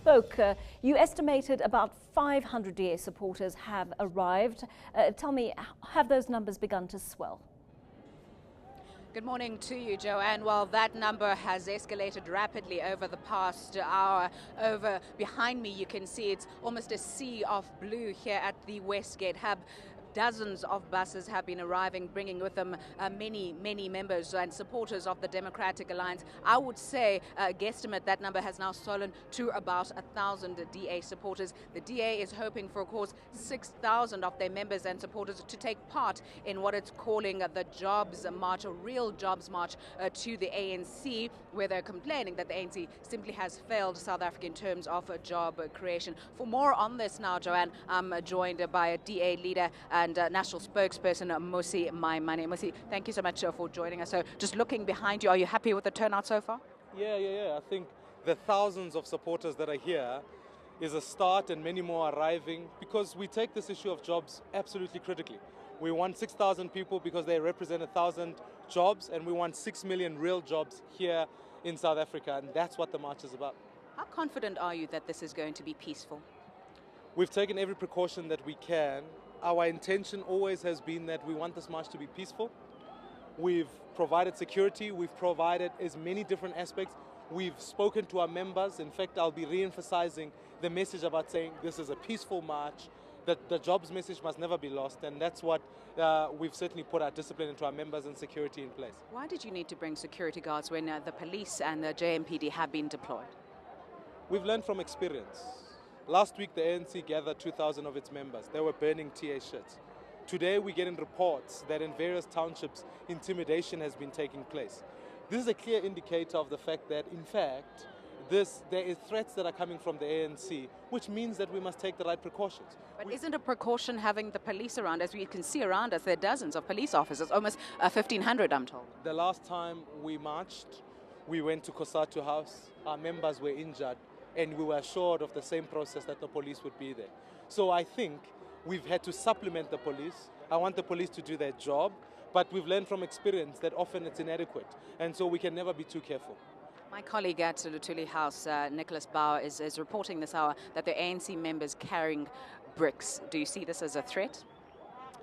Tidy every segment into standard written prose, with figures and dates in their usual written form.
spoke, you estimated about 500 DA supporters have arrived. Tell me, have those numbers begun to swell? Good morning to you, Joanne. Well, that number has escalated rapidly over the past hour. Over behind me, you can see it's almost a sea of blue here at the Westgate Hub. Dozens of buses have been arriving, bringing with them many members and supporters of the Democratic Alliance. I would say, guesstimate, that number has now swollen to about 1,000 DA supporters. The DA is hoping for, of course, 6,000 of their members and supporters to take part in what it's calling the Jobs March, a real Jobs March to the ANC, where they're complaining that the ANC simply has failed South Africa in terms of job creation. For more on this now, Joanne, I'm joined by a DA leader and national spokesperson, Mmusi Maimane. Mmusi, thank you so much for joining us. So just looking behind you, are you happy with the turnout so far? Yeah. I think the thousands of supporters that are here is a start, and many more arriving, because we take this issue of jobs absolutely critically. We want 6,000 people because they represent 1,000 jobs, and we want 6 million real jobs here in South Africa, and that's what the march is about. How confident are you that this is going to be peaceful? We've taken every precaution that we can. Our intention always has been that we want this march to be peaceful. We've provided security, we've provided as many different aspects. We've spoken to our members. In fact, I'll be re-emphasizing the message about saying this is a peaceful march, that the jobs message must never be lost, and that's what we've certainly put our discipline into our members and security in place. Why did you need to bring security guards when the police and the JMPD have been deployed? We've learned from experience. Last week, the ANC gathered 2,000 of its members. They were burning TA shirts. Today, we're getting reports that in various townships, intimidation has been taking place. This is a clear indicator of the fact that, in fact, there is threats that are coming from the ANC, which means that we must take the right precautions. But isn't a precaution having the police around? As we can see around us, there are dozens of police officers, almost 1,500, I'm told. The last time we marched, we went to Kosatu House. Our members were injured, and we were assured of the same process that the police would be there. So I think we've had to supplement the police. I want the police to do their job, but we've learned from experience that often it's inadequate, and so we can never be too careful. My colleague at the Lutuli House, Nicholas Bauer, is reporting this hour that the ANC members carrying bricks. Do you see this as a threat?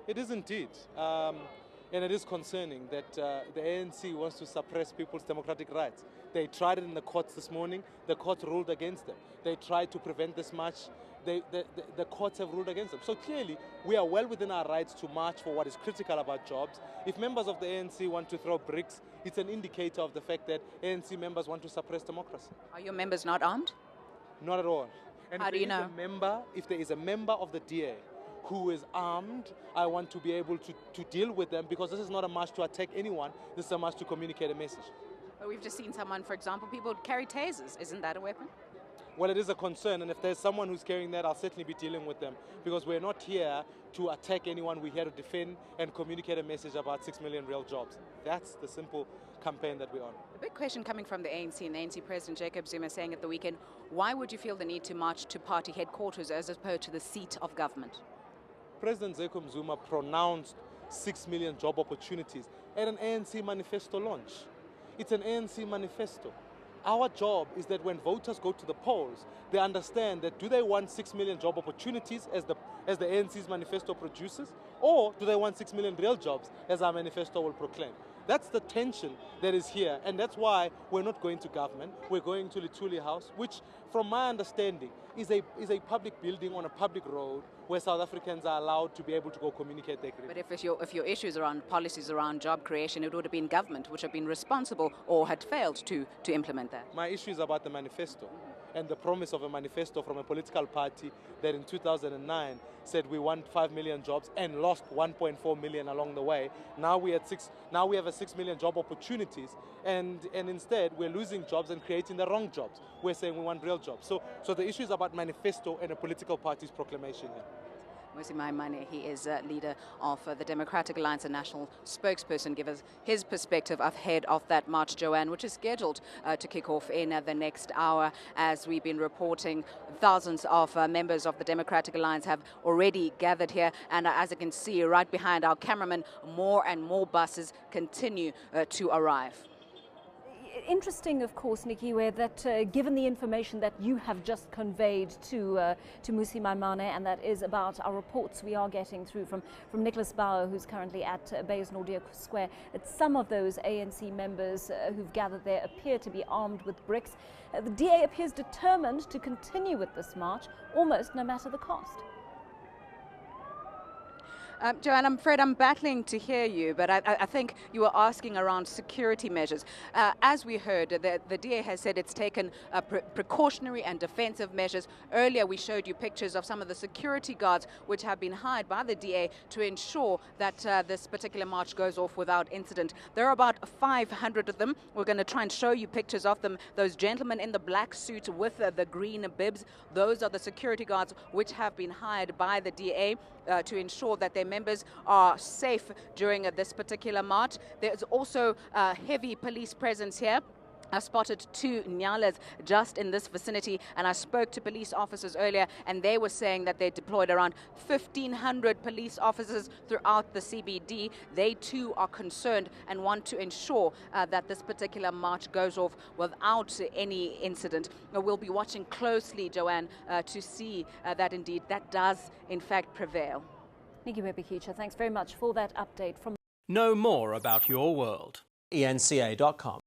It is indeed. And it is concerning that the ANC wants to suppress people's democratic rights. They tried it in the courts this morning. The court ruled against them. They tried to prevent this march. The courts have ruled against them. So clearly, we are well within our rights to march for what is critical about jobs. If members of the ANC want to throw bricks, it's an indicator of the fact that ANC members want to suppress democracy. Are your members not armed? Not at all. And How do you know? If there is a member of the DA who is armed, I want to be able to deal with them, because this is not a march to attack anyone. This is a march to communicate a message. But we've just seen someone, for example, people carry tasers. Isn't that a weapon? Well, it is a concern, and if there's someone who's carrying that, I'll certainly be dealing with them, because we're not here to attack anyone. We're here to defend and communicate a message about 6 million real jobs. That's the simple campaign that we're on. The big question coming from the ANC and the ANC President Jacob Zuma saying at the weekend, why would you feel the need to march to party headquarters as opposed to the seat of government? President Jacob Zuma pronounced 6 million job opportunities at an ANC manifesto launch. It's an ANC manifesto. Our job is that when voters go to the polls, they understand that do they want 6 million job opportunities as the ANC's manifesto produces, or do they want 6 million real jobs as our manifesto will proclaim? That's the tension that is here, and that's why we're not going to government. We're going to Lutuli House, which, from my understanding, is a public building on a public road where South Africans are allowed to be able to go communicate their grievances. But if your issues around policies around job creation, it would have been government which have been responsible or had failed to implement that. My issue is about the manifesto and the promise of a manifesto from a political party that in 2009 said we want 5 million jobs and lost 1.4 million along the way. Now we have a 6 million job opportunities, and instead we're losing jobs and creating the wrong jobs. We're saying we want real jobs. So the issue is about manifesto and a political party's proclamation here. Mmusi Maimane, he is leader of the Democratic Alliance and national spokesperson, give us his perspective ahead of that march, Joanne, which is scheduled to kick off in the next hour. As we've been reporting, thousands of members of the Democratic Alliance have already gathered here, and as you can see right behind our cameraman, more and more buses continue to arrive. Interesting, of course, Nikiwe, that given the information that you have just conveyed to Mmusi Maimane, and that is about our reports we are getting through from Nicholas Bauer, who's currently at Beyers-Naudé Square, that some of those ANC members who've gathered there appear to be armed with bricks. The DA appears determined to continue with this march, almost no matter the cost. Joanne, I'm afraid I'm battling to hear you, but I think you were asking around security measures. As we heard, the DA has said it's taken precautionary and defensive measures. Earlier, we showed you pictures of some of the security guards which have been hired by the DA to ensure that this particular march goes off without incident. There are about 500 of them. We're going to try and show you pictures of them. Those gentlemen in the black suit with the green bibs, those are the security guards which have been hired by the DA to ensure that their members are safe during this particular march. There's also heavy police presence here. I spotted 2 Nyalas just in this vicinity, and I spoke to police officers earlier, and they were saying that they deployed around 1,500 police officers throughout the CBD. They too are concerned and want to ensure that this particular march goes off without any incident. We'll be watching closely, Joanne, to see that indeed that does in fact prevail. Nikiwe Bikitsha, thanks very much for that update from. Know more about your world. eNCA.com.